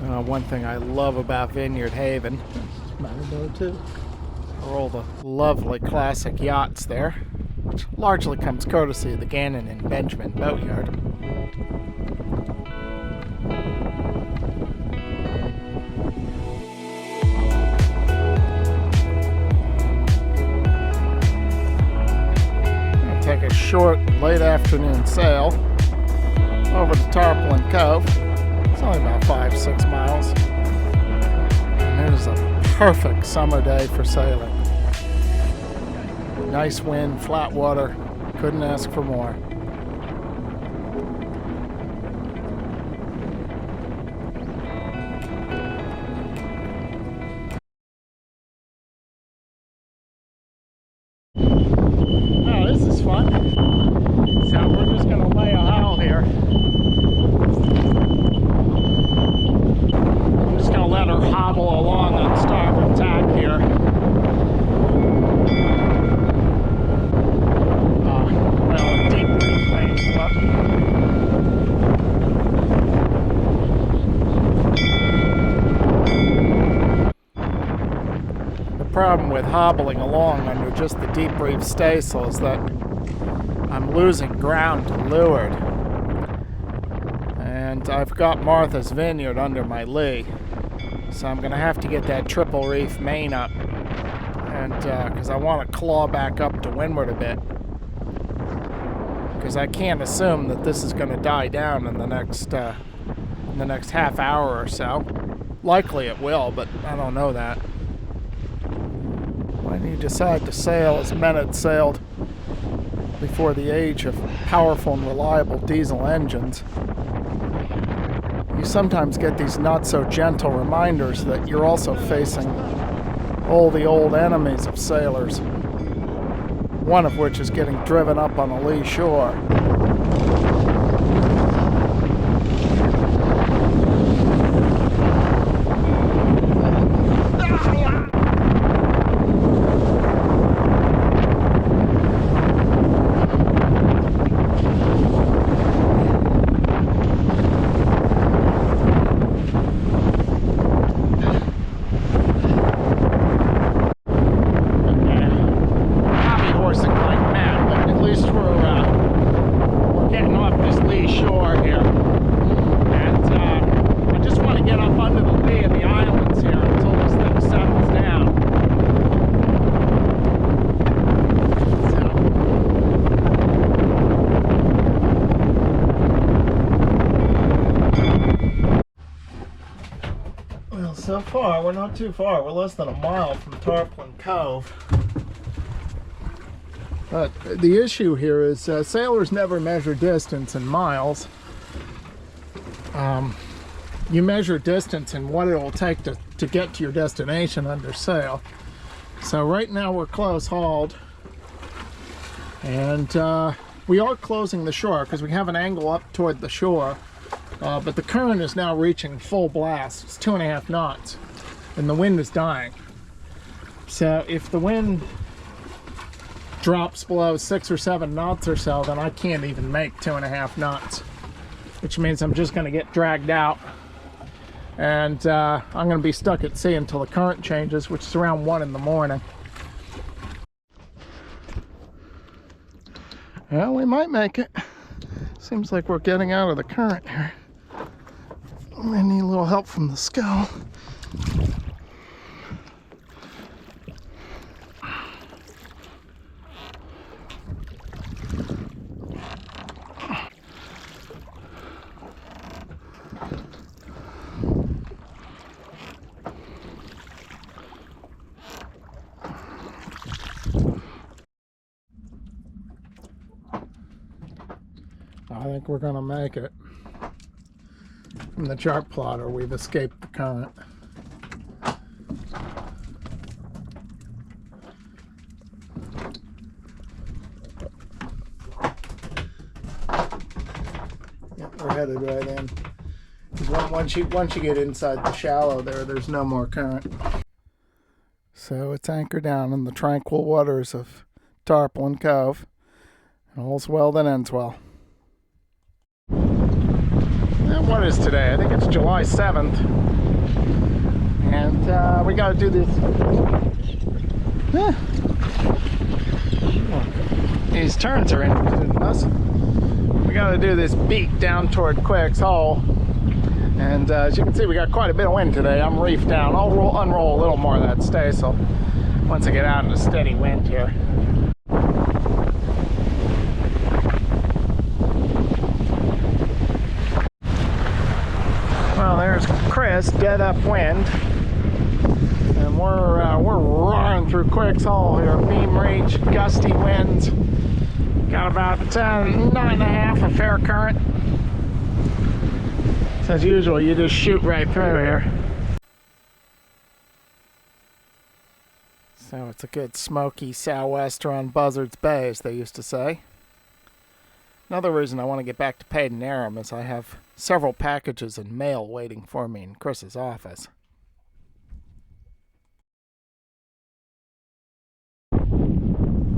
One thing I love about Vineyard Haven are all the lovely classic yachts there, which largely comes courtesy of the Canon and Benjamin boatyard. I'll take a short late afternoon sail over to Tarpaulin Cove. It's only about 5-6 miles. And it is a perfect summer day for sailing. Nice wind, flat water. Couldn't ask for more. Oh, this is fun. So we're just going to lay a howl here. I'm just going to let her hobble along on starboard tack here. Well, deep reef lanes, but the problem with hobbling along under just the deep reef staysail is that I'm losing ground to leeward. And I've got Martha's Vineyard under my lee, so I'm going to have to get that triple reef main up, and because I want to claw back up to windward a bit, because I can't assume that this is going to die down in the next half hour or so. Likely it will, but I don't know that. When you decide to sail as men had sailed before the age of powerful and reliable diesel engines, you sometimes get these not so gentle reminders that you're also facing all the old enemies of sailors, one of which is getting driven up on a lee shore. So far, we're not too far. We're less than a mile from Tarpaulin Cove. But the issue here is sailors never measure distance in miles. You measure distance in what it will take to get to your destination under sail. So right now we're close hauled. And we are closing the shore because we have an angle up toward the shore. But the current is now reaching full blast. It's 2.5 knots, and the wind is dying. So if the wind drops below 6 or 7 knots or so, then I can't even make 2.5 knots, which means I'm just going to get dragged out, and I'm going to be stuck at sea until the current changes, which is around 1 in the morning. Well, we might make it. Seems like we're getting out of the current here. I need a little help from the scow. I think we're gonna make it. From the chart plotter, we've escaped the current. Yep, we're headed right in. Because once you get inside the shallow there's no more current. So it's anchored down in the tranquil waters of Tarpaulin Cove. And all's well that ends well. Well, what is today? I think it's July 7th. And we got to do this. These turns are interested in us. We got to do this beat down toward Quicks Hole. And as you can see, we got quite a bit of wind today. I'm reefed down. I'll unroll a little more of that staysail once I get out in a steady wind here. Well, there's Chris, dead upwind, and we're roaring through Quicks Hole here. Beam reach, gusty winds. Got about 9.5 a fair current. So as usual, you just shoot right through here. So it's a good smoky sou'wester on Buzzards Bay, as they used to say. Another reason I want to get back to Paden Aram is I have several packages and mail waiting for me in Chris's office.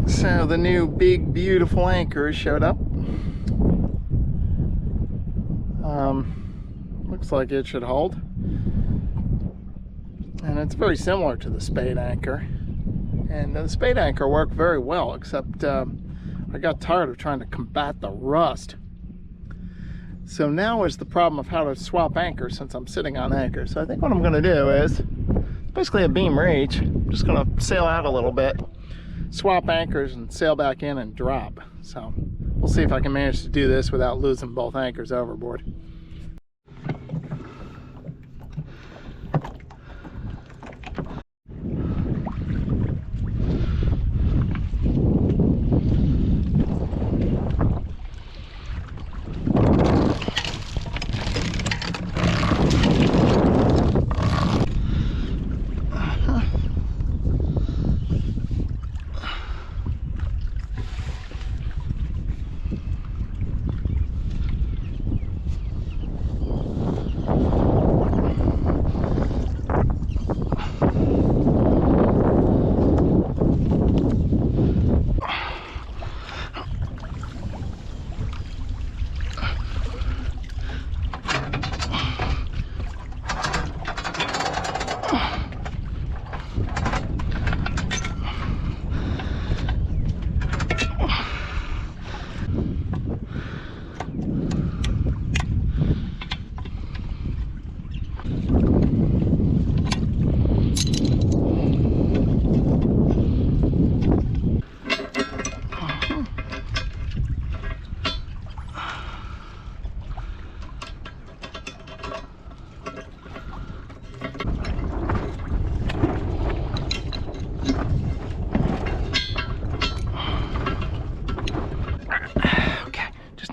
So the new big beautiful anchor showed up. Looks like it should hold. And it's very similar to the spade anchor. And the spade anchor worked very well, except I got tired of trying to combat the rust. So now is the problem of how to swap anchor since I'm sitting on anchor. So I think what I'm going to do is basically a beam reach. I'm just going to sail out a little bit, swap anchors, and sail back in and drop. So we'll see if I can manage to do this without losing both anchors overboard.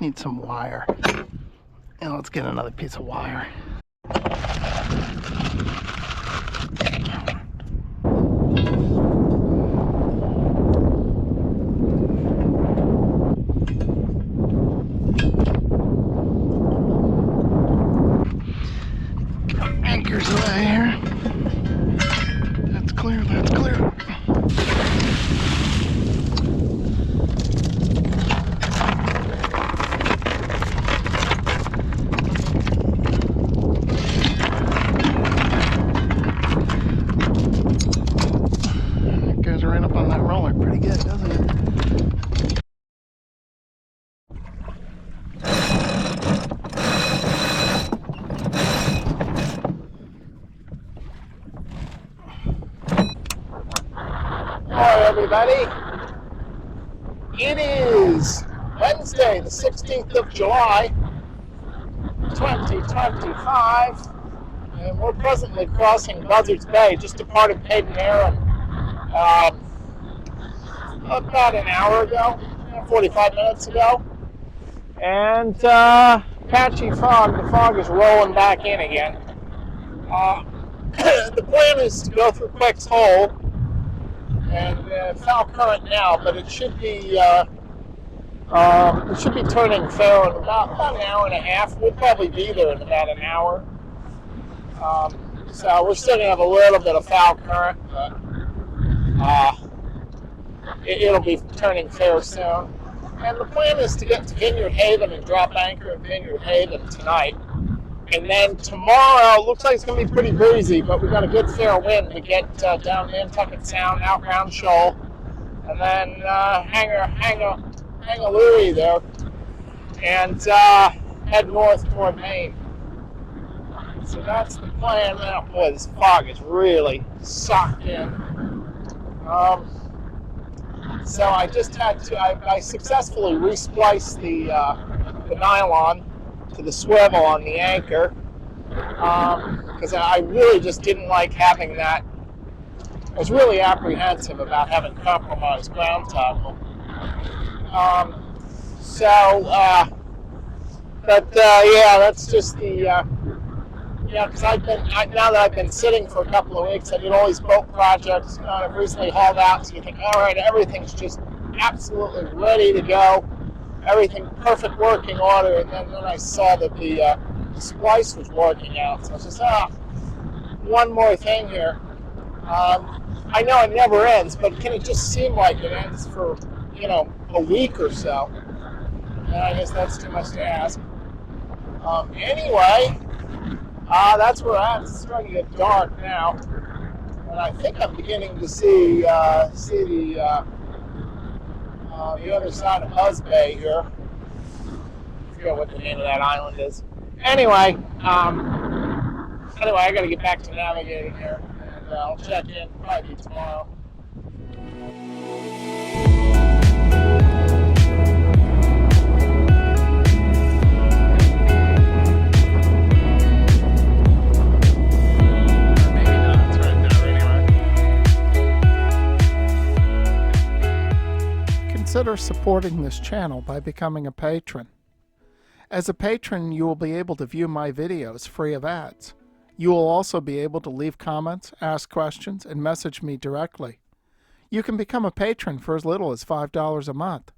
Need some wire, and let's get another piece of wire. Anchors away here. That's clear, that's clear. Everybody, it is Wednesday the 16th of July 2025, and we're presently crossing Buzzards Bay, just departed Paden Aram about an hour ago, 45 minutes ago, and patchy fog. The fog is rolling back in again. The plan is to go through Quicks Hole and foul current now, but it should be turning fair in about an hour and a half. We'll probably be there in about an hour. So we're still gonna have a little bit of foul current, but it'll be turning fair soon. And the plan is to get to Vineyard Haven and drop anchor in Vineyard Haven tonight. And then tomorrow, looks like it's going to be pretty breezy, but we've got a good fair wind to get down Nantucket Sound, out Round Shoal, and then Hangalooey there, and head north toward Maine. So that's the plan. Oh boy, this fog is really sucked in. So I just had to, I successfully respliced the nylon to the swivel on the anchor, because I really just didn't like having that. I was really apprehensive about having compromised ground tackle. Yeah, that's just the, because now that I've been sitting for a couple of weeks, I did all these boat projects, I've recently hauled out, so you think, all right, everything's just absolutely ready to go, everything perfect working order, and then I saw that the splice was working out, so I was just, one more thing here. I know it never ends, but can it just seem like it ends for, a week or so? And I guess that's too much to ask. Anyway, that's where I'm at. It's starting to get dark now, and I think I'm beginning to see the other side of Huz Bay here. I forget what the name of that island is. Anyway, I got to get back to navigating here, and I'll check in probably tomorrow. Consider supporting this channel by becoming a patron. As a patron, you will be able to view my videos free of ads. You will also be able to leave comments, ask questions, and message me directly. You can become a patron for as little as $5 a month.